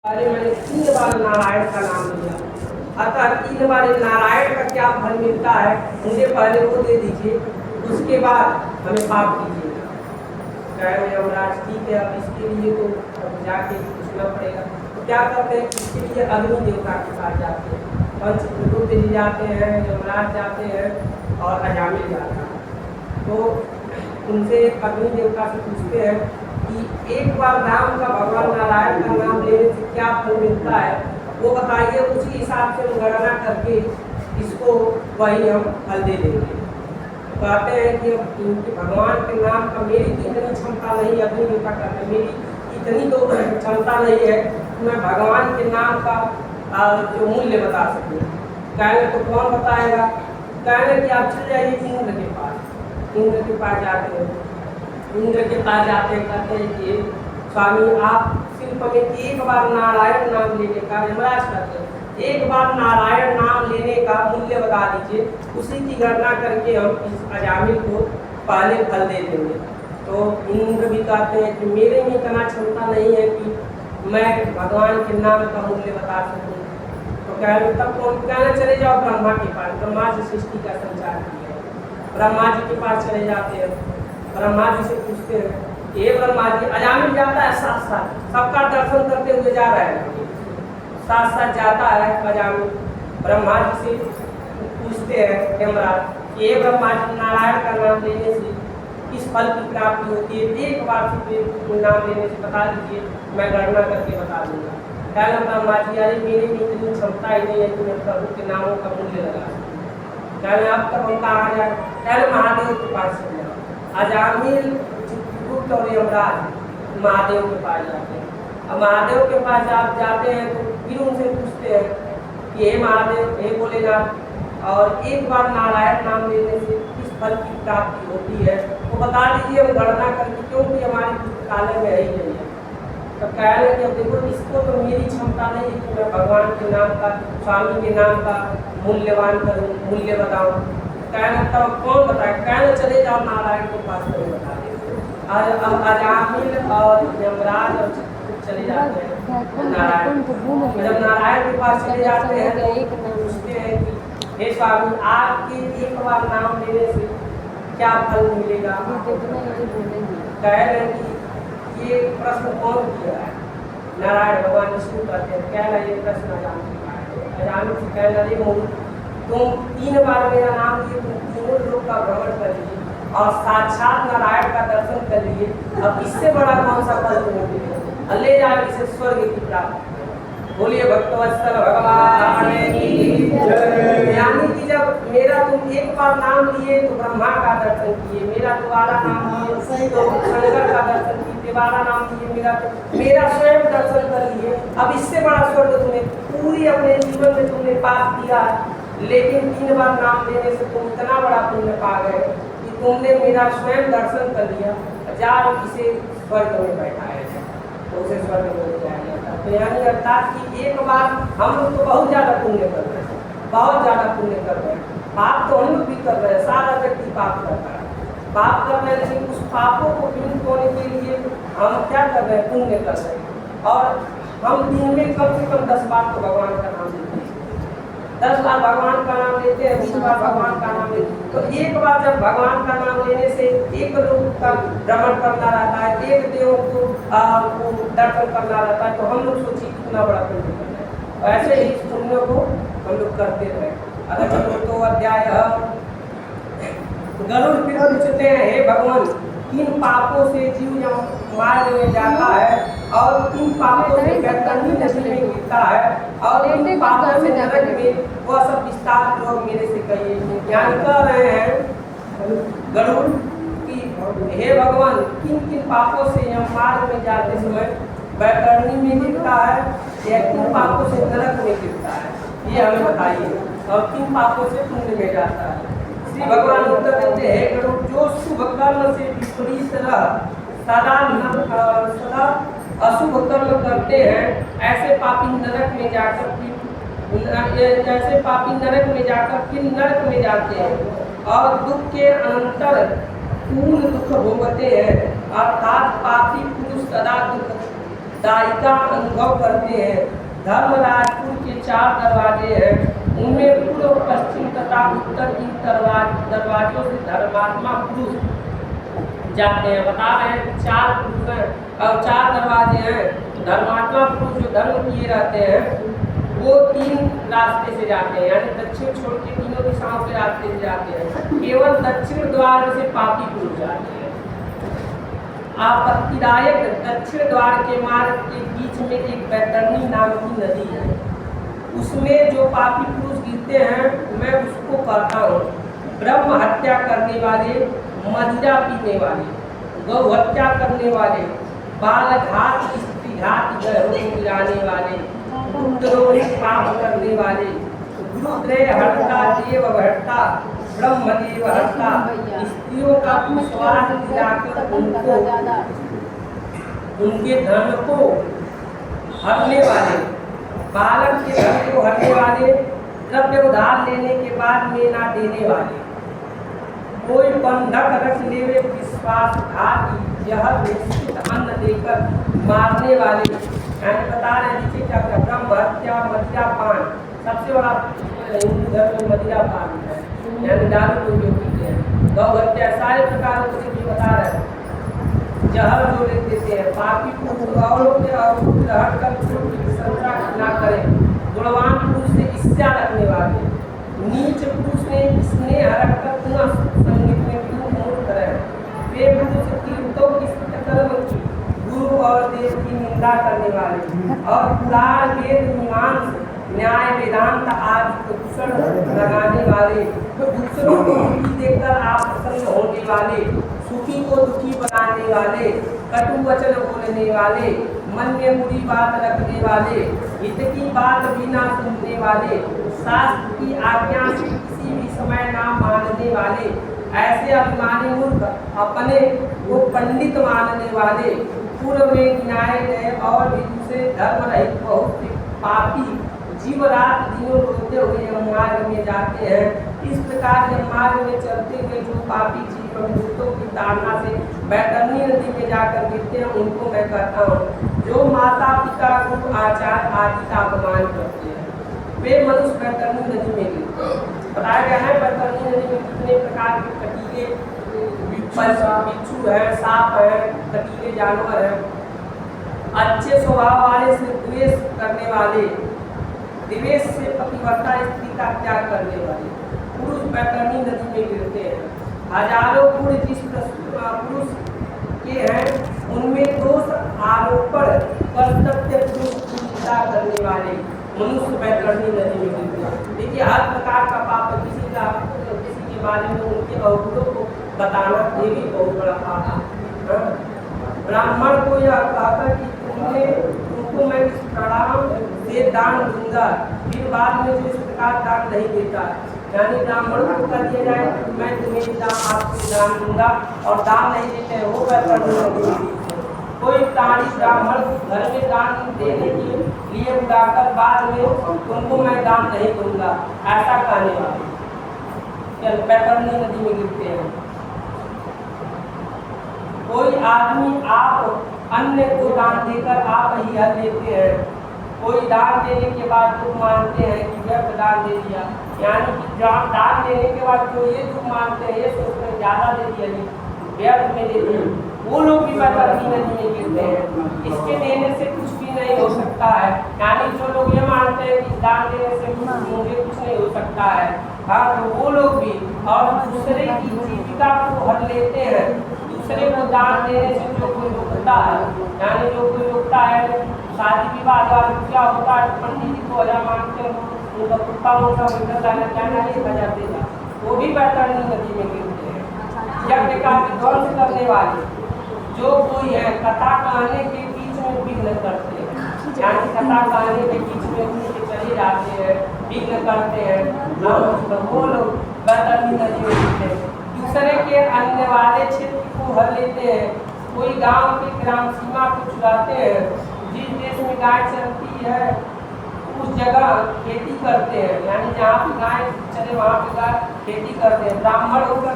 अरे मैंने 3 बार नारायण का नाम लिया, अतः 3 बार नारायण का क्या फल मिलता है मुझे पहले वो दे दीजिए, उसके बाद हमें पाप दीजिएगा। कहे यमराज ठीक है, अब इसके लिए तो अब जाके पूछना पड़ेगा। तो क्या करते हैं, इसके लिए अग्नि देवता के पास जाते हैं, पंचभूत जी जाते हैं, यमराज जाते हैं और अजामिल जाता है। तो उनसे अग्नि देवता से पूछते हैं कि एक बार नाम का भगवान नारायण का नाम लेने से क्या फल मिलता है, वो बताइए, उसी हिसाब से गणना करके इसको वही हम फल दे देंगे। कहते हैं कि इनके भगवान के नाम का मेरी इतनी क्षमता नहीं, अग्नि देवता कहते हैं मेरी इतनी तो क्षमता नहीं है कि मैं भगवान के नाम का जो मूल्य बता सकूँ। कहेंगे तो कौन बताएगा? कहेंगे कि आप चल जाइए इंद्र के पास। इंद्र के पास जाते हैं, इंद्र के पास जाते हैं, कहते हैं कि स्वामी आप सिर्फ हमें एक बार नारायण नाम लेने का, यमराज कहते हैं एक बार नारायण नाम लेने का मूल्य बता दीजिए, उसी की गणना करके हम इस अजामिल को पहले फल दे देंगे। तो इंद्र भी कहते हैं कि मेरे में इतना क्षमता नहीं है कि मैं भगवान के नाम का मूल्य बता सकूँ। तो कह तब कौन कहना, चले जाओ ब्रह्मा के पास, ब्रह्मा जी सृष्टि का संचार किया है। ब्रह्मा जी के पास चले जाते हैं, ब्रह्मा जी से पूछते हैं, ये ब्रह्मा जी, अजामिल जाता है साथ साथ, सबका दर्शन करते हुए जा रहा है, साथ साथ जाता है अजामिल। ब्रह्मा जी से पूछते हैं यमराज, ये ब्रह्मा जी नारायण का नाम लेने से किस फल की प्राप्ति होती है, एक बार से नाम लेने से बता दीजिए, मैं गणना करके बता दूंगा। कहना ब्रह्मा जी, अरे मेरे में इतनी क्षमता ही नहीं है कि मैं प्रभु के नामों का मूल्य लगा सकूँ। कहना अब तक हम कहाँ जाए? कहना महादेव के पास चले जाओ। अजामिल, चित्रगुप्त और यमराज महादेव के पास जाते हैं। अब महादेव के पास आप जाते हैं तो फिर उनसे पूछते हैं कि हे महादेव, हे भोलेनाथ, और एक बार नारायण नाम लेने से किस फल की प्राप्ति होती है, तो बता दीजिए, हम गणना करके, क्योंकि हमारी पुस्तकालय में है ही नहीं है। तो कह रहे कि अब देखो, इसको तो मेरी क्षमता नहीं है कि मैं भगवान के नाम का, स्वामी के नाम का मूल्यवान करूँ, मूल्य बताऊँ। कहना तब कौन बताए? कहना चले जाओ नारायण के पास, तो बता देंगे। अब अजामिल और यमराज और चले जाते हैं नारायण। जब नारायण के पास चले जाते हैं तो पूछते हैं कि हे स्वामी, आपके एक बार नाम लेने से क्या फल मिलेगा? कह रहे हैं कि ये प्रश्न कौन किया है? नारायण भगवान विष्णु कहते हैं, क्या ये प्रश्न अजामिल से कह रहे मूर्ख, तुम 3 बार मेरा नाम लिए, तुम तीनों लोग का भ्रमण कर लिए और साक्षात नारायण का दर्शन कर लिए, अब इससे बड़ा कौन सा फल तुम्हें मिलेगा? ले जाए इसे स्वर्ग की प्राप्ति। बोलिए भक्तवत्सल भगवान की जय। यानी कि जब मेरा तुम एक बार नाम लिए तो ब्रह्मा का दर्शन किए, मेरा दोबारा नाम लिए तो शंकर का दर्शन किए, दोबारा नाम लिए मेरा स्वयं दर्शन कर लिए, अब इससे बड़ा स्वर्ग तुम्हें, पूरी अपने जीवन में तुमने पाप किया, लेकिन 3 बार नाम लेने से तुम इतना बड़ा पुण्य पा गए कि तुमने मेरा स्वयं दर्शन कर लिया, जाओ इसे स्वर्ग में बैठाया जाए, तो उसे स्वर्ग में ले जाया जाता। तो यानी अर्थात कि एक बार हम लोग तो बहुत ज़्यादा पुण्य कर रहे हैं, बहुत ज़्यादा पुण्य कर रहे हैं, पाप तो हम लोग भी कर रहे हैं, सारा व्यक्ति पाप करता है, पाप कर रहे हैं, लेकिन उस पापों को विमुक्त होने के लिए हम क्या कर रहे हैं? पुण्य कर रहे हैं। और हम दिन में कम से कम 10 बार तो भगवान का नाम लेते हैं, 10 बार भगवान का नाम लेते हैं, 20 बार भगवान का नाम लेते हैं। तो एक बार जब भगवान का नाम लेने से एक लोग का भ्रमण करना रहता है, एक देव को दर्शन करना रहता है, तो हम लोग सोचिए कितना बड़ा पुण्य कर रहे हैं। और ऐसे ही इस पुण्य को हम लोग करते रहे। अगर चतुर्थो अध्याय गरुड़ फिर पूछते हैं, हे भगवान, किन पापों से जीव मार्ग में जाता है और किन पापों से गंदगी नदी में गिरता है और किन पापों से नरक में, वह सब विस्तार पूर्वक मेरे से कहिए। ज्ञान कर रहे हैं गरुड़ कि हे भगवान, किन किन पापों से यम मार्ग में जाते समय बैतरणी में गिरता है या किन पापों से नरक में गिरता है, ये हमें बताइए, और किन पापों से पुण्य में जाता है। श्री भगवान उत्तर देते हैं, जो शुभ कर्म से विपरीत सदा अशुभ कर्म करते हैं, ऐसे पापी नरक में जाकर फिर नरक में जाते हैं और दुख के अनंतर पूर्ण दुख भोगते हैं। अर्थात पापी पुरुष सदा दुख दायिका अनुभव करते हैं। धर्मराजपुर के 4 दरवाजे हैं, उनमें पूर्व, पश्चिम तथा उत्तर 3 दरवाजों से धर्मात्मा पुरुष जाते हैं। बता रहे हैं 4 पुरुष हैं और 4 दरवाजे हैं। धर्मात्मा पुरुष जो धर्म किए रहते हैं वो 3 रास्ते से जाते हैं, यानी दक्षिण छोड़ के तीनों दिशाओं के रास्ते से जाते हैं। केवल दक्षिण द्वार से पापी पुरुष जाते हैं। आपत्तिदायक दक्षिण द्वार के मार्ग के बीच में एक बैतरणी नाम की नदी है। उसमें जो पापी पुरुष गिरते हैं मैं उसको कहता हूँ ब्रह्म हत्या करने वाले, मदिरा पीने वाले, गौ हत्या करने वाले, बालघात, स्त्रीघात, गृहों गिराने वाले, पुत्रों पाप करने वाले, गुरुत्रय हरता, देव हरता, ब्रह्मदेव हरता, स्त्रियों का विश्वास दिलाकर उनको उनके धन को हरने वाले, बालक के धन को हरने वाले, द्रव्य उधार लेने के बाद में ना देने वाले, कोई बंधक रख लेवे विश्वासघाती, यह निश्चित अन्न देकर मारने वाले। यानी बता रहे नीचे क्या क्या, ब्रह्म हत्या, मदिरा पान, सबसे बड़ा हिंदू धर्म में मदिरा पान है, यानी दारू को जो पीते हैं, गौ हत्या, सारे प्रकारों से भी बता रहे हैं। जहर जो ले देते हैं, पापी पुरुष हट कर संसार ना करें, गुणवान पुरुष से ईर्ष्या रखने वाले, नीच पुरुष ने स्नेह रखकर पुनः संगीत में क्यों मूर्ख करें, वे पुरुष कीर्तों की कर्म की, गुरु और देव की निंदा करने वाले, और पुराण वेद मीमांस, न्याय वेदांत आदि को दूषण लगाने वाले, दूसरों को दुखी देखकर आप प्रसन्न होने वाले, सुखी को दुखी बनाने वाले, कटु वचन बोलने वाले, मन में बुरी बात रखने वाले, हित की बात भी ना सुनने वाले, शास्त्र की आज्ञा से किसी भी समय ना मानने वाले, ऐसे अभिमानी मूर्ख, अपने को पंडित मानने वाले, पूर्व में गिनाए गए और भी दूसरे धर्म रहित बहुत से पापी जीव रात दिनों रोते हुए मार्ग में जाते हैं। इस प्रकार के मार्ग में चलते हुए जो पापी जीव भूतों की ताड़ना से बैतरणी नदी में जाकर गिरते हैं, उनको मैं कहता हूँ जो माता पिता गुरु आचार्य आदि का अपमान करते हैं, वे मनुष्य बैतरणी नदी में गिरते हैं। बताया गया है बैतरणी नदी में कितने प्रकार के कटीले बिच्छू है, सांप है, कटीले जानवर है, अच्छे स्वभाव वाले से द्वेष करने वाले, द्वेष से पतिव्रता स्त्री का त्याग करने वाले पुरुष बैतरणी नदी में गिरते हैं। हजारों गुण जिस पुरुष के हैं उनमें दोष आरोपण कर्तव्य पुरुष की निंदा करने वाले मनुष्य बैतरणी नदी में गिरते हैं। देखिए हर प्रकार का पाप किसी के बारे में उनके अवगुणों को बताना ये भी बहुत बड़ा पाप है। ब्राह्मण को यह कहकर कि तुमको मैं इस प्रणाम से दान दूंगा, फिर बाद में जो इस प्रकार दान नहीं देता, यानी ब्राह्मण को कर दिया जाए मैं तुम्हें दान आपको दान दूंगा और दान नहीं देते हो वह कोई प्राणी ब्राह्मण घर में दान देने के लिए बुलाकर बाद में तुमको मैं दान नहीं दूंगा ऐसा कहने वाले बैतरणी नदी में गिरते हैं। कोई आदमी आप अन्य को दान देकर आप ही हल लेते हैं, कोई दान देने के बाद दुख मानते हैं कि व्यर्थ दान दे दिया, यानी कि दान देने के बाद जो ये दुख मानते हैं ये सोचते हैं ज़्यादा दे दिया जी व्यर्थ में दे दिया, वो लोग भी बैतरणी नदी में गिरते हैं। इसके देने से कुछ भी नहीं हो सकता है, यानी जो लोग ये मानते हैं कि दान देने से मुझे कुछ नहीं हो सकता है, हाँ तो वो लोग भी और दूसरे की जीविका को हर लेते हैं। दूसरे को दान देने से जो कोई रोकता है, यानी जो कोई रोकता है शादी विवाह द्वारा क्या होता है पंडित जी को 1000 मांगते हैं, उनका कुत्ता उनका मिलकर जाना चाहना 1000 देगा, वो भी बैतरणी नदी में गिरते हैं। यज्ञ का विध्वंस करने वाले जो कोई है कथा कहने के बीच में विघ्न करते हैं, यानी कथा कहने के बीच में उनके चले जाते हैं, विघ्न करते हैं, वो लोग बैतरणी नदी में गिरते हैं। दूसरे के अन्य वाले क्षेत्र को हर लेते हैं, कोई गांव की ग्राम सीमा को चुराते हैं, जिस देश में गाय चलती है उस जगह खेती करते हैं, यानी जहाँ पे गाय चले वहाँ पे गाय खेती करते हैं। ब्राह्मण होकर